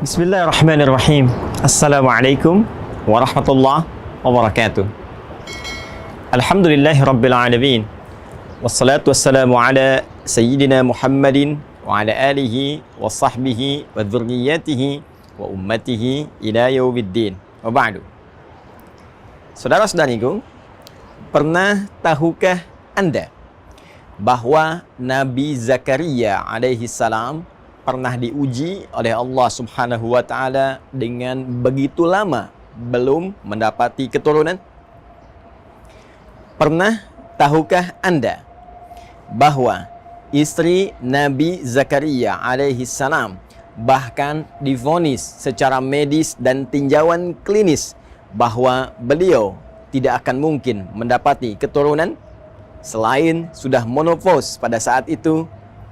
Bismillahirrahmanirrahim. Assalamualaikum warahmatullahi wabarakatuh. Alhamdulillahi rabbil alamin. Wassalatu wassalamu ala sayyidina Muhammadin wa ala alihi wa sahbihi wa dhurriyyatihi wa ummatihi ila yaumiddin. Wa ba'du. Saudara-saudariku, pernah tahukah Anda bahwa Nabi Zakaria alaihi salam pernah diuji oleh Allah Subhanahu wa taala dengan begitu lama belum mendapati keturunan? Pernah tahukah Anda bahwa istri Nabi Zakaria alaihi salam bahkan divonis secara medis dan tinjauan klinis bahwa beliau tidak akan mungkin mendapati keturunan selain sudah menopause pada saat itu?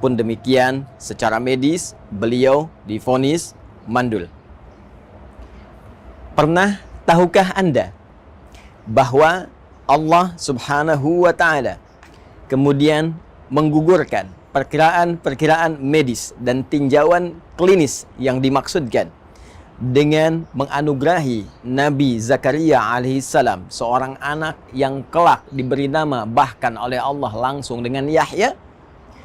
Pun demikian, secara medis beliau divonis mandul. Pernah tahukah Anda bahwa Allah Subhanahu wa taala kemudian menggugurkan perkiraan-perkiraan medis dan tinjauan klinis yang dimaksudkan dengan menganugerahi Nabi Zakaria alaihissalam seorang anak yang kelak diberi nama bahkan oleh Allah langsung dengan Yahya,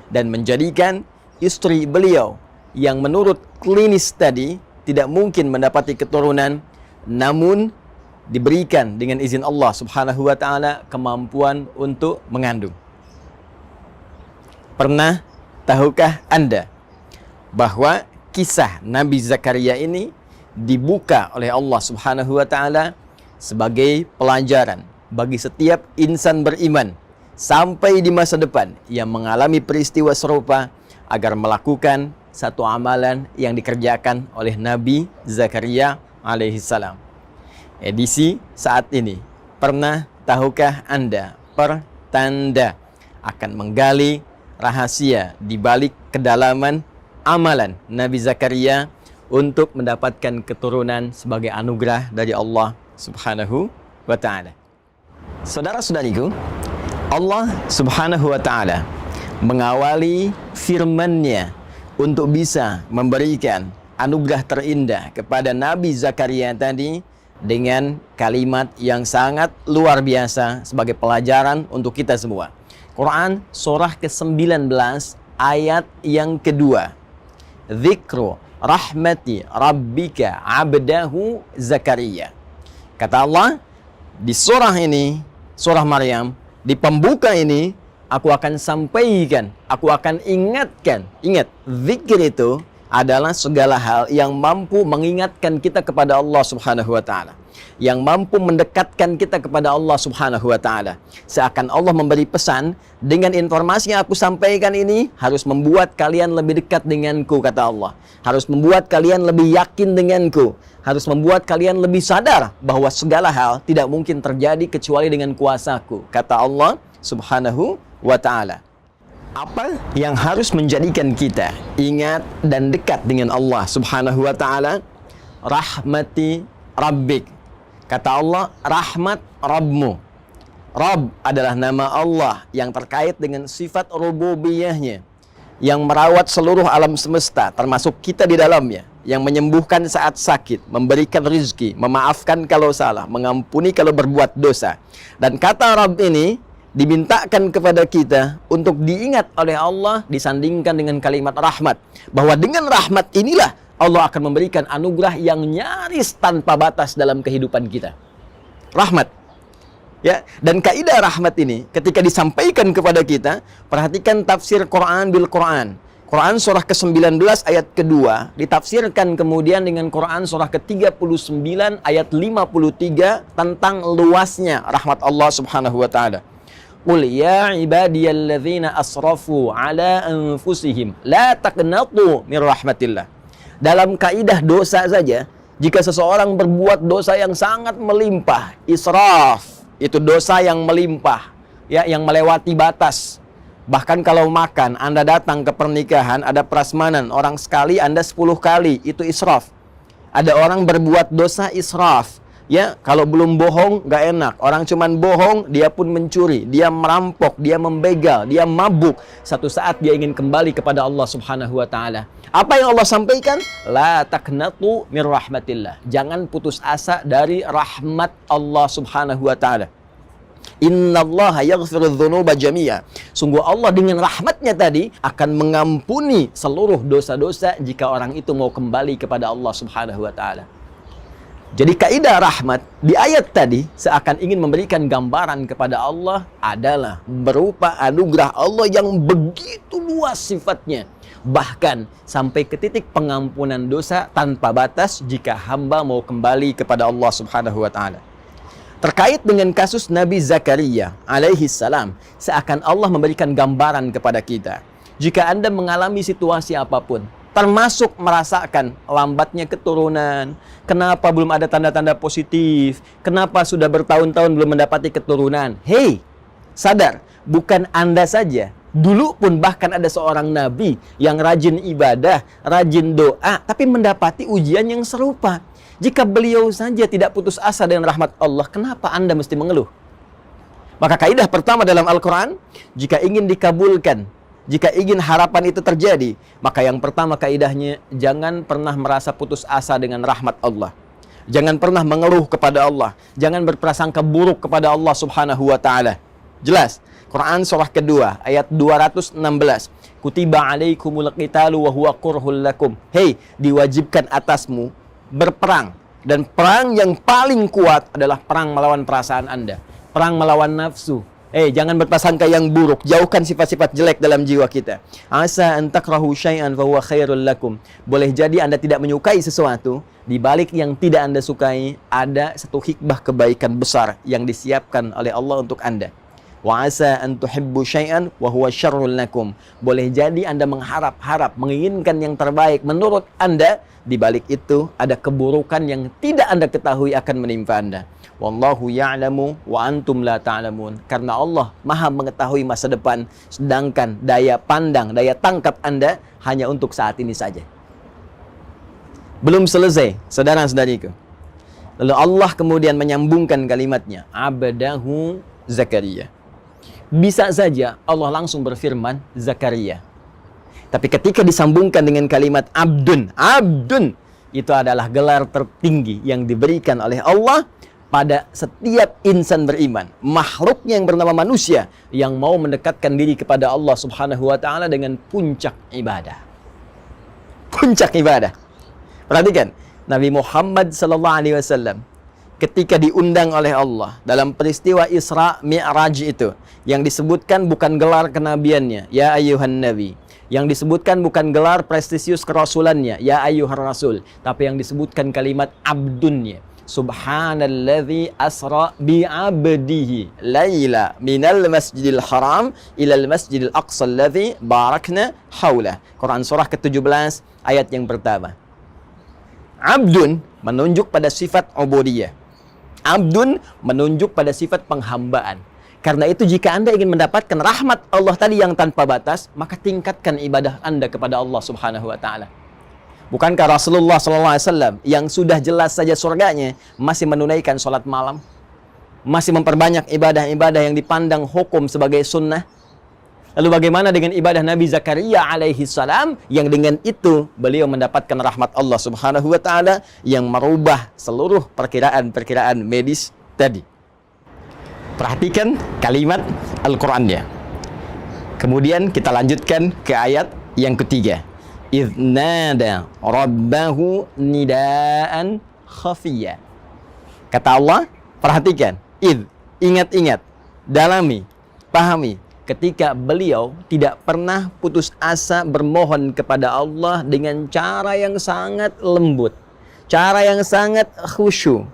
dan menjadikan istri beliau yang menurut klinis tadi tidak mungkin mendapati keturunan, namun diberikan dengan izin Allah Subhanahu wa taala kemampuan untuk mengandung. Pernah tahukah Anda bahwa kisah Nabi Zakaria ini dibuka oleh Allah Subhanahu wa taala sebagai pelajaran bagi setiap insan beriman sampai di masa depan yang mengalami peristiwa serupa agar melakukan satu amalan yang dikerjakan oleh Nabi Zakaria alaihissalam. Edisi saat ini, pernah tahukah Anda pertanda akan menggali rahasia di balik kedalaman amalan Nabi Zakaria untuk mendapatkan keturunan sebagai anugerah dari Allah Subhanahu wa taala. Saudara-saudariku, Allah Subhanahu wa taala mengawali firman-Nya untuk bisa memberikan anugerah terindah kepada Nabi Zakaria tadi dengan kalimat yang sangat luar biasa sebagai pelajaran untuk kita semua. Quran surah ke-19 ayat yang kedua. Dzikru rahmati rabbika abdahu Zakaria. Kata Allah di surah ini, surah Maryam, di pembuka ini, aku akan sampaikan, aku akan ingatkan. Ingat, zikir itu adalah segala hal yang mampu mengingatkan kita kepada Allah Subhanahu wa taala, yang mampu mendekatkan kita kepada Allah Subhanahu wa taala. Seakan Allah memberi pesan, dengan informasi yang aku sampaikan ini harus membuat kalian lebih dekat denganku, kata Allah. Harus membuat kalian lebih yakin denganku, harus membuat kalian lebih sadar bahwa segala hal tidak mungkin terjadi kecuali dengan kuasaku, kata Allah Subhanahu wa taala. Apa yang harus menjadikan kita ingat dan dekat dengan Allah Subhanahu wa taala? Rahmati rabbik. Kata Allah, rahmat Rabbmu. Rabb adalah nama Allah yang terkait dengan sifat rububiyahnya, yang merawat seluruh alam semesta termasuk kita di dalamnya, yang menyembuhkan saat sakit, memberikan rizki, memaafkan kalau salah, mengampuni kalau berbuat dosa. Dan kata Rabb ini dimintakan kepada kita untuk diingat oleh Allah disandingkan dengan kalimat rahmat, bahwa dengan rahmat inilah Allah akan memberikan anugerah yang nyaris tanpa batas dalam kehidupan kita. Rahmat. Ya, dan kaidah rahmat ini ketika disampaikan kepada kita, perhatikan tafsir Quran bil Quran. Quran surah ke-19 ayat kedua ditafsirkan kemudian dengan Quran surah ke-39 ayat 53 tentang luasnya rahmat Allah Subhanahu wa taala. Qul ya ibadiyalladzina asrafu ala anfusihim la taqnatu min rahmatillah. Dalam kaidah dosa saja, jika seseorang berbuat dosa yang sangat melimpah, israf, itu dosa yang melimpah, ya, yang melewati batas. Bahkan kalau makan, Anda datang ke pernikahan, ada prasmanan, orang sekali, Anda 10 kali, itu israf. Ada orang berbuat dosa israf, Ya, kalau belum bohong nggak enak. Orang cuman bohong, dia pun mencuri, dia merampok, dia membegal, dia mabuk. Satu saat dia ingin kembali kepada Allah Subhanahu wa taala. Apa yang Allah sampaikan? La taqnatu mir rahmatillah. Jangan putus asa dari rahmat Allah Subhanahu wa taala. Innallaha yaghfirudz dzunuba jami'a. Sungguh Allah dengan rahmatnya tadi akan mengampuni seluruh dosa-dosa jika orang itu mau kembali kepada Allah Subhanahu wa taala. Jadi kaidah rahmat di ayat tadi seakan ingin memberikan gambaran kepada Allah adalah berupa anugerah Allah yang begitu luas sifatnya. Bahkan sampai ke titik pengampunan dosa tanpa batas jika hamba mau kembali kepada Allah Subhanahu wa taala. Terkait dengan kasus Nabi Zakaria alaihi salam, seakan Allah memberikan gambaran kepada kita. Jika Anda mengalami situasi apapun, termasuk merasakan lambatnya keturunan, kenapa belum ada tanda-tanda positif, kenapa sudah bertahun-tahun belum mendapati keturunan. Hei, sadar, bukan Anda saja. Dulu pun bahkan ada seorang nabi yang rajin ibadah, rajin doa, tapi mendapati ujian yang serupa. Jika beliau saja tidak putus asa dengan rahmat Allah, kenapa Anda mesti mengeluh? Maka kaidah pertama dalam Al-Quran, jika ingin dikabulkan, jika ingin harapan itu terjadi, maka yang pertama kaidahnya, jangan pernah merasa putus asa dengan rahmat Allah. Jangan pernah mengeluh kepada Allah. Jangan berprasangka buruk kepada Allah Subhanahu wa ta'ala. Jelas, Quran surah kedua, ayat 216. Kutiba alaikumul qitalu wa huwa kurhul lakum. Hei, diwajibkan atasmu berperang. Dan perang yang paling kuat adalah perang melawan perasaan Anda. Perang melawan nafsu. Jangan berprasangka yang buruk. Jauhkan sifat-sifat jelek dalam jiwa kita. Asa an takrahu syai'an fa huwa khairul lakum. Boleh jadi Anda tidak menyukai sesuatu, di balik yang tidak Anda sukai ada satu hikmah kebaikan besar yang disiapkan oleh Allah untuk Anda. Wa asa an tuhibbu syai'an wa huwa syarrul lakum. Boleh jadi Anda mengharap-harap, menginginkan yang terbaik menurut Anda, di balik itu ada keburukan yang tidak Anda ketahui akan menimpa Anda. Wallahu ya'lamu wa antum la ta'lamun. Karena Allah Maha mengetahui masa depan, sedangkan daya pandang, daya tangkap Anda hanya untuk saat ini saja. Belum selesai, saudara-saudariku. Lalu Allah kemudian menyambungkan kalimatnya, abdahu Zakaria. Bisa saja Allah langsung berfirman Zakaria. Tapi ketika disambungkan dengan kalimat abdun, itu adalah gelar tertinggi yang diberikan oleh Allah pada setiap insan beriman, makhluknya yang bernama manusia yang mau mendekatkan diri kepada Allah Subhanahu wa taala dengan puncak ibadah. Puncak ibadah. Perhatikan, Nabi Muhammad sallallahu alaihi wasallam ketika diundang oleh Allah dalam peristiwa Isra Mi'raj itu, yang disebutkan bukan gelar kenabiannya, ya ayyuhan nabi. Yang disebutkan bukan gelar prestisius kerasulannya, ya ayyuhar rasul, tapi yang disebutkan kalimat abdunnya. Subhanalladzi asra bi'abdihi laila minal masjidil haram ilal masjidil aqsa alladzi barakna haulah. Quran surah ke-17 ayat yang pertama. Abdun menunjuk pada sifat ubudiyah. Abdun menunjuk pada sifat penghambaan. Karena itu jika Anda ingin mendapatkan rahmat Allah tadi yang tanpa batas, maka tingkatkan ibadah Anda kepada Allah Subhanahu wa taala. Bukankah Rasulullah SAW yang sudah jelas saja surganya masih menunaikan sholat malam, masih memperbanyak ibadah-ibadah yang dipandang hukum sebagai sunnah? Lalu bagaimana dengan ibadah Nabi Zakaria alaihi salam yang dengan itu beliau mendapatkan rahmat Allah Subhanahu wa taala yang merubah seluruh perkiraan medis tadi? Perhatikan kalimat Al-Qur'annya. Kemudian kita lanjutkan ke ayat yang ketiga. إِذْ نَادَى رَبَّهُ نِدَاءً خَفِيًّا. Kata Allah, perhatikan, ingat-ingat, dalami, pahami, ketika beliau tidak pernah putus asa bermohon kepada Allah dengan cara yang sangat lembut, cara yang sangat khusyuk.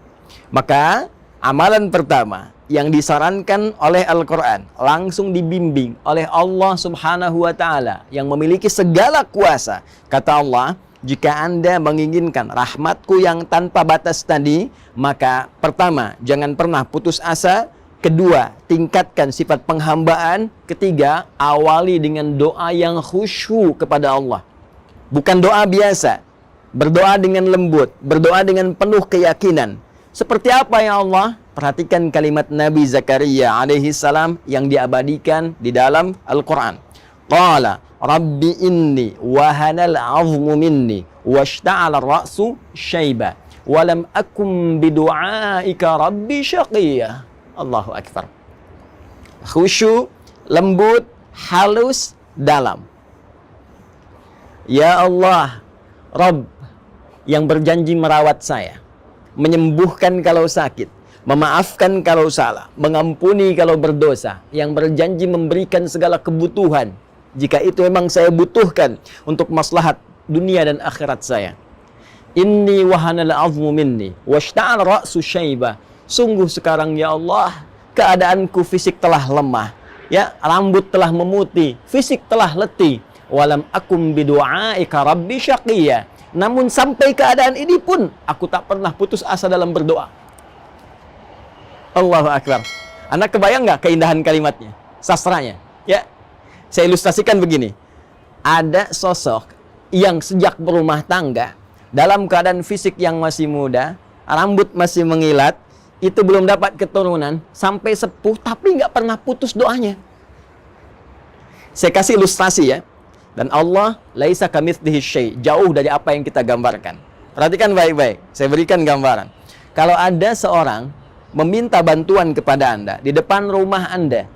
Maka amalan pertama yang disarankan oleh Al-Quran, langsung dibimbing oleh Allah Subhanahu wa ta'ala yang memiliki segala kuasa. Kata Allah, jika Anda menginginkan rahmatku yang tanpa batas tadi, maka pertama, jangan pernah putus asa. Kedua, tingkatkan sifat penghambaan. Ketiga, awali dengan doa yang khusyuk kepada Allah. Bukan doa biasa, berdoa dengan lembut, berdoa dengan penuh keyakinan. Seperti apa ya Allah? Perhatikan kalimat Nabi Zakaria alaihi salam yang diabadikan di dalam Al-Quran. Qala Rabbi inni wahanal azmu minni washta'ala ra'su syaiba walam akum bidu'aika Rabbi syaqiyya. Allahu Akbar. Khusyuk, lembut, halus, dalam. Ya Allah, Rabb yang berjanji merawat saya, menyembuhkan kalau sakit, memaafkan kalau salah, mengampuni kalau berdosa, yang berjanji memberikan segala kebutuhan jika itu memang saya butuhkan untuk maslahat dunia dan akhirat saya. Inni wahanal azmu minni washta'al ra'su syaiba. Sungguh sekarang ya Allah, keadaanku fisik telah lemah, ya, rambut telah memutih, fisik telah letih. Walam akum bidu'aika Rabbi syaqiyya. Namun sampai keadaan ini pun aku tak pernah putus asa dalam berdoa. Allahu Akbar. Anda kebayang nggak keindahan kalimatnya, sastranya? Ya, saya ilustrasikan begini. Ada sosok yang sejak berumah tangga dalam keadaan fisik yang masih muda, rambut masih mengilat, itu belum dapat keturunan, sampai sepuh tapi nggak pernah putus doanya. Saya kasih ilustrasi ya. Dan Allah laisa kamitslihi syai', jauh dari apa yang kita gambarkan. Perhatikan baik-baik, saya berikan gambaran. Kalau ada seorang meminta bantuan kepada Anda di depan rumah Anda,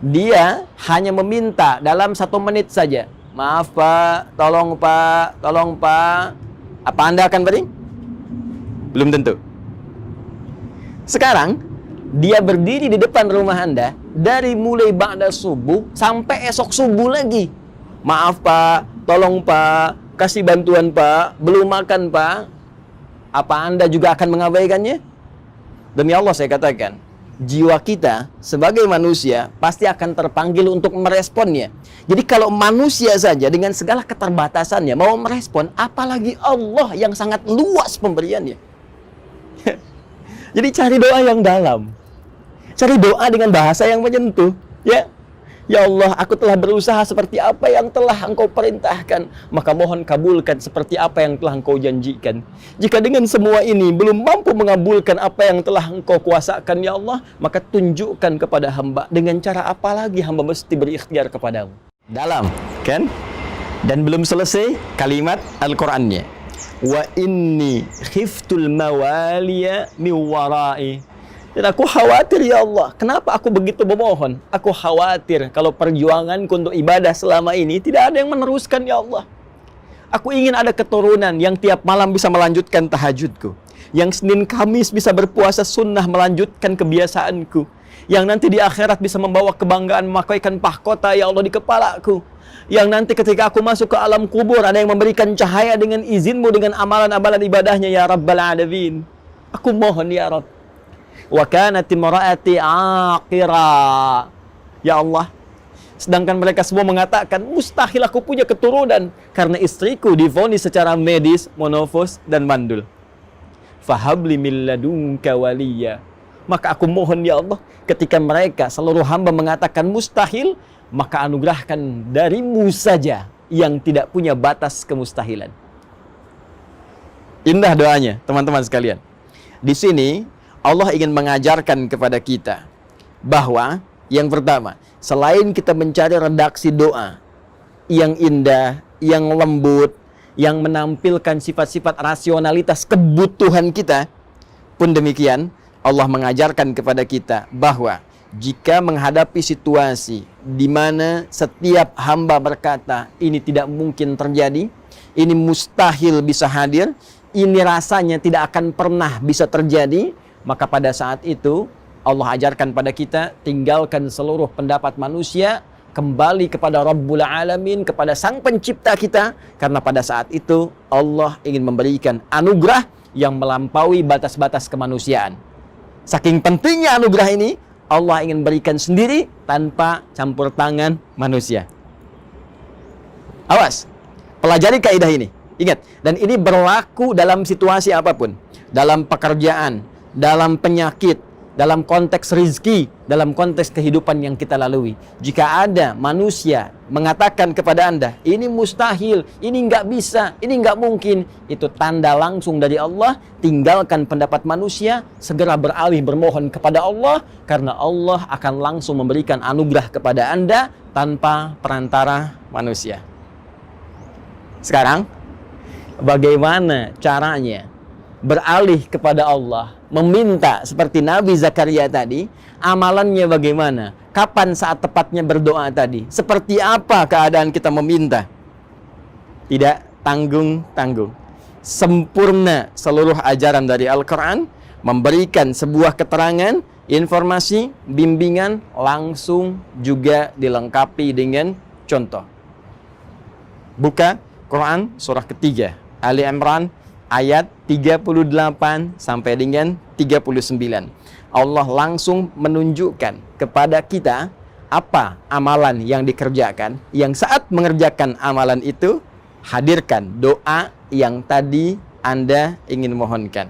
dia hanya meminta dalam 1 menit saja. Maaf Pak, tolong Pak, tolong Pak. Apa Anda akan beri? Belum tentu. Sekarang, dia berdiri di depan rumah Anda dari mulai ba'da subuh sampai esok subuh lagi. Maaf Pak, tolong Pak, kasih bantuan Pak, belum makan Pak. Apa Anda juga akan mengabaikannya? Demi Allah saya katakan, jiwa kita sebagai manusia pasti akan terpanggil untuk meresponnya. Jadi kalau manusia saja dengan segala keterbatasannya mau merespon, apalagi Allah yang sangat luas pemberiannya. Jadi cari doa yang dalam. Cari doa dengan bahasa yang menyentuh, ya. Ya Allah, aku telah berusaha seperti apa yang telah Engkau perintahkan, maka mohon kabulkan seperti apa yang telah Engkau janjikan. Jika dengan semua ini belum mampu mengabulkan apa yang telah Engkau kuasakan, ya Allah, maka tunjukkan kepada hamba dengan cara apa lagi hamba mesti berikhtiar kepadamu. Dalam, kan? Dan belum selesai kalimat Al-Qur'annya. Wa inni khiftul mawaliya min wara'i. Dan aku khawatir ya Allah, kenapa aku begitu memohon? Aku khawatir kalau perjuanganku untuk ibadah selama ini tidak ada yang meneruskan ya Allah. Aku ingin ada keturunan yang tiap malam bisa melanjutkan tahajudku, yang Senin Kamis bisa berpuasa sunnah melanjutkan kebiasaanku, yang nanti di akhirat bisa membawa kebanggaan memakaikan mahkota ya Allah di kepalaku, yang nanti ketika aku masuk ke alam kubur ada yang memberikan cahaya dengan izinmu dengan amalan-amalan ibadahnya ya Rabbal Alamin. Aku mohon ya Rabb. Wa kanat imraati aqira. Ya Allah, sedangkan mereka semua mengatakan mustahil aku punya keturunan karena istriku divonis secara medis monofos dan mandul. Fahabli min ladunka waliya. Maka aku mohon ya Allah, ketika mereka seluruh hamba mengatakan mustahil, maka anugerahkan darimu saja yang tidak punya batas kemustahilan. Indah doanya, teman-teman sekalian. Di sini Allah ingin mengajarkan kepada kita bahwa yang pertama, selain kita mencari redaksi doa yang indah, yang lembut, yang menampilkan sifat-sifat rasionalitas kebutuhan kita, pun demikian Allah mengajarkan kepada kita bahwa jika menghadapi situasi di mana setiap hamba berkata ini tidak mungkin terjadi, ini mustahil bisa hadir, ini rasanya tidak akan pernah bisa terjadi, maka pada saat itu Allah ajarkan pada kita, tinggalkan seluruh pendapat manusia, kembali kepada Rabbul Alamin, kepada Sang Pencipta kita, karena pada saat itu Allah ingin memberikan anugerah yang melampaui batas-batas kemanusiaan. Saking pentingnya anugerah ini, Allah ingin berikan sendiri tanpa campur tangan manusia. Awas, pelajari kaidah ini. Ingat, dan ini berlaku dalam situasi apapun, dalam pekerjaan, dalam penyakit, dalam konteks rizki, dalam konteks kehidupan yang kita lalui. Jika ada manusia mengatakan kepada Anda, ini mustahil, ini nggak bisa, ini nggak mungkin, itu tanda langsung dari Allah. Tinggalkan pendapat manusia, segera beralih bermohon kepada Allah, karena Allah akan langsung memberikan anugerah kepada Anda tanpa perantara manusia. Sekarang, bagaimana caranya beralih kepada Allah, meminta seperti Nabi Zakaria tadi? Amalannya bagaimana? Kapan saat tepatnya berdoa tadi? Seperti apa keadaan kita meminta? Tidak tanggung-tanggung. Sempurna seluruh ajaran dari Al-Quran, memberikan sebuah keterangan, informasi, bimbingan, langsung juga dilengkapi dengan contoh. Buka Quran surah ketiga, Ali Imran, ayat 38 sampai dengan 39. Allah langsung menunjukkan kepada kita apa amalan yang dikerjakan. Yang saat mengerjakan amalan itu, hadirkan doa yang tadi Anda ingin mohonkan.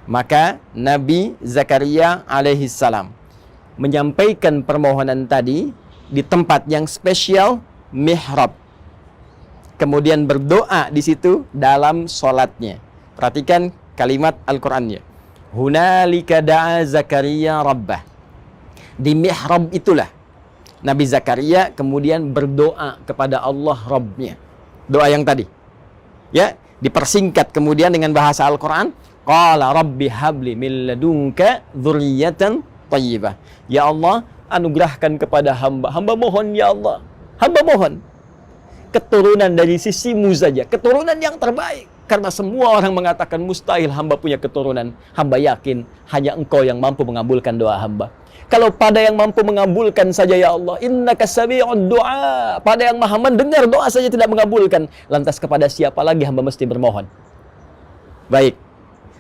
Maka Nabi Zakaria alaihissalam menyampaikan permohonan tadi di tempat yang spesial, mihrab. Kemudian berdoa di situ dalam sholatnya. Perhatikan kalimat Al-Qur'annya. Hunalika da'a Zakaria rabbah. Di mihrab itulah Nabi Zakaria kemudian berdoa kepada Allah Rabbnya. Doa yang tadi. Ya, dipersingkat kemudian dengan bahasa Al-Qur'an. Qala rabbi habli min ladunka dzurriyyatan thayyibah. Ya Allah, anugerahkan kepada hamba. Hamba mohon ya Allah. Hamba mohon keturunan dari sisimu saja, keturunan yang terbaik. Karena semua orang mengatakan mustahil hamba punya keturunan. Hamba yakin hanya Engkau yang mampu mengabulkan doa hamba. Kalau pada yang mampu mengabulkan saja ya Allah, innaka sami'ud du'a, pada yang maha mendengar doa saja tidak mengabulkan, lantas kepada siapa lagi hamba mesti bermohon? Baik,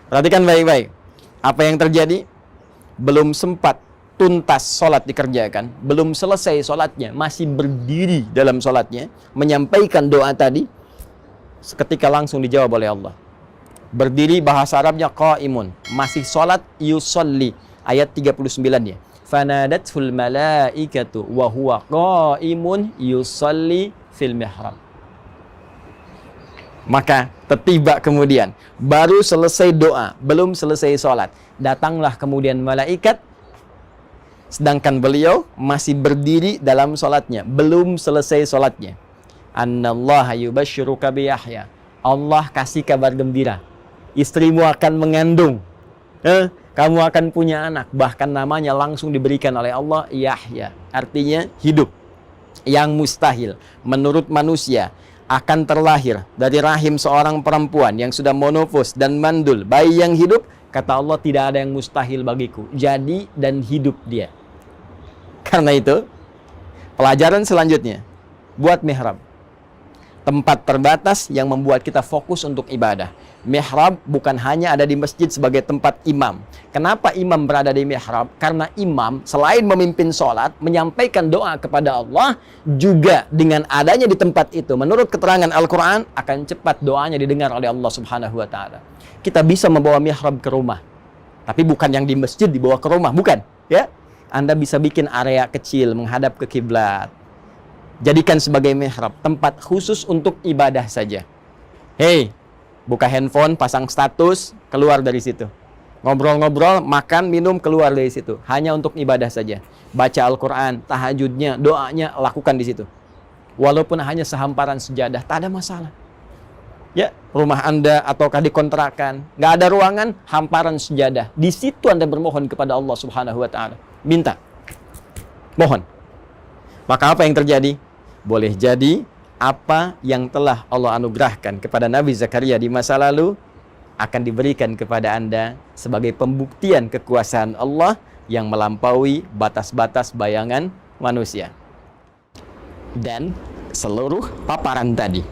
perhatikan baik-baik. Apa yang terjadi? Belum sempat tuntas sholat dikerjakan, belum selesai sholatnya, masih berdiri dalam sholatnya, menyampaikan doa tadi, seketika langsung dijawab oleh Allah. Berdiri bahasa Arabnya qaimun, masih sholat, yusolli, ayat 39-nya. Fanadatul malaikatu wa huwa qaimun yusolli fil mihrab. Maka tertiba kemudian, baru selesai doa, belum selesai sholat, datanglah kemudian malaikat, sedangkan beliau masih berdiri dalam sholatnya, belum selesai sholatnya. Annallaha yubashshiruka bi Yahya. Allah kasih kabar gembira. Istrimu akan mengandung. Kamu akan punya anak. Bahkan namanya langsung diberikan oleh Allah Yahya. Artinya hidup. Yang mustahil menurut manusia akan terlahir dari rahim seorang perempuan yang sudah monofos dan mandul, bayi yang hidup, kata Allah tidak ada yang mustahil bagiku. Jadi dan hidup dia. Karena itu, pelajaran selanjutnya, buat mihrab. Tempat terbatas yang membuat kita fokus untuk ibadah. Mihrab bukan hanya ada di masjid sebagai tempat imam. Kenapa imam berada di mihrab? Karena imam selain memimpin sholat, menyampaikan doa kepada Allah, juga dengan adanya di tempat itu, menurut keterangan Al-Quran, akan cepat doanya didengar oleh Allah Subhanahu wa Ta'ala. Kita bisa membawa mihrab ke rumah, tapi bukan yang di masjid dibawa ke rumah, bukan. Ya, Anda bisa bikin area kecil menghadap ke kiblat. Jadikan sebagai mihrab, tempat khusus untuk ibadah saja. Hei, buka handphone, pasang status, keluar dari situ. Ngobrol-ngobrol, makan, minum, keluar dari situ. Hanya untuk ibadah saja. Baca Al-Quran, tahajudnya, doanya, lakukan di situ. Walaupun hanya sehamparan sejadah, tak ada masalah. Ya, rumah Anda ataukah dikontrakan, nggak ada ruangan, hamparan sejadah. Di situ Anda bermohon kepada Allah Subhanahu wa Ta'ala. Minta. Mohon. Maka apa yang terjadi? Boleh jadi apa yang telah Allah anugerahkan kepada Nabi Zakaria di masa lalu akan diberikan kepada Anda sebagai pembuktian kekuasaan Allah yang melampaui batas-batas bayangan manusia. Dan seluruh paparan tadi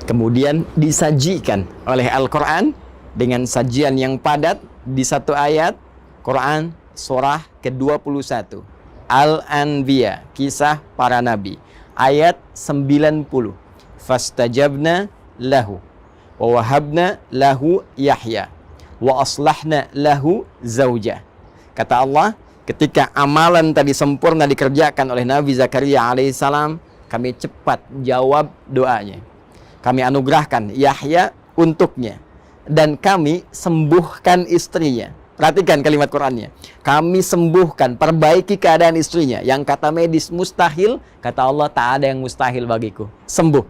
kemudian disajikan oleh Al-Quran dengan sajian yang padat di satu ayat Quran surah ke-21 Al-Anbiya, kisah para nabi, ayat 90. Fastajabna lahu wa wahabna lahu Yahya wa aslahna lahu zawjah Kata Allah, ketika amalan tadi sempurna dikerjakan oleh Nabi Zakaria alaihissalam, kami cepat jawab doanya. Kami anugerahkan Yahya untuknya. Dan kami sembuhkan istrinya. Perhatikan kalimat Qur'annya. Kami sembuhkan, perbaiki keadaan istrinya. Yang kata medis mustahil, kata Allah, tak ada yang mustahil bagiku. Sembuh.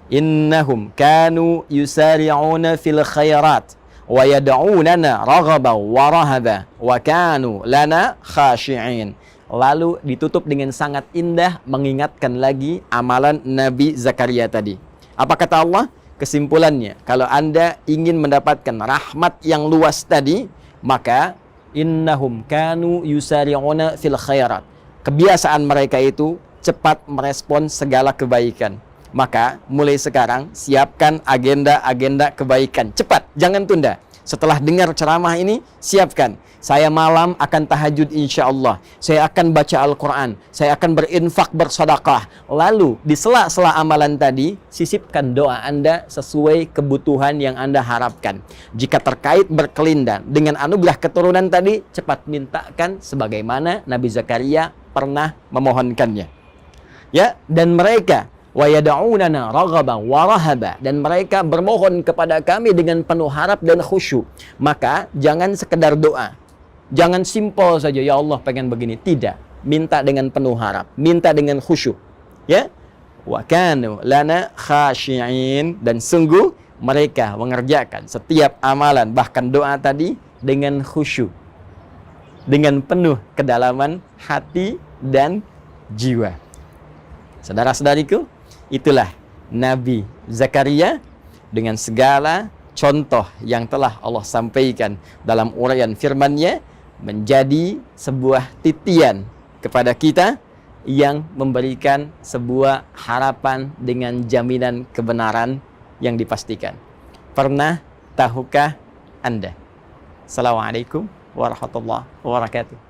Innahum kanu yusari'una fil khairat wa yad'unana raghaban wa rahaba wa kanu lana khashi'in. Lalu ditutup dengan sangat indah, mengingatkan lagi amalan Nabi Zakaria tadi. Apa kata Allah? Kesimpulannya, kalau Anda ingin mendapatkan rahmat yang luas tadi, maka innahum kanu yusari'una fil khairat. Kebiasaan mereka itu cepat merespon segala kebaikan. Maka mulai sekarang siapkan agenda-agenda kebaikan. Cepat, jangan tunda. Setelah dengar ceramah ini, siapkan. Saya malam akan tahajud insya Allah. Saya akan baca Al-Quran. Saya akan berinfak, bersedekah. Lalu di sela-sela amalan tadi, sisipkan doa Anda sesuai kebutuhan yang Anda harapkan. Jika terkait berkelindan dengan anugerah keturunan tadi, cepat mintakan sebagaimana Nabi Zakaria pernah memohonkannya. Ya, dan mereka wa yad'unana raghaban wa rahaba, dan mereka bermohon kepada kami dengan penuh harap dan khusyuk. Maka jangan sekedar doa, jangan simpel saja, ya Allah pengen begini. Tidak, minta dengan penuh harap, minta dengan khusyuk. Ya, wa kanu lana khashi'in, dan sungguh mereka mengerjakan setiap amalan, bahkan doa tadi dengan khusyuk, dengan penuh kedalaman hati dan jiwa. Saudara-saudariku, itulah Nabi Zakaria dengan segala contoh yang telah Allah sampaikan dalam uraian firman-Nya, menjadi sebuah titian kepada kita yang memberikan sebuah harapan dengan jaminan kebenaran yang dipastikan. Pernah tahukah Anda? Assalamualaikum warahmatullahi wabarakatuh.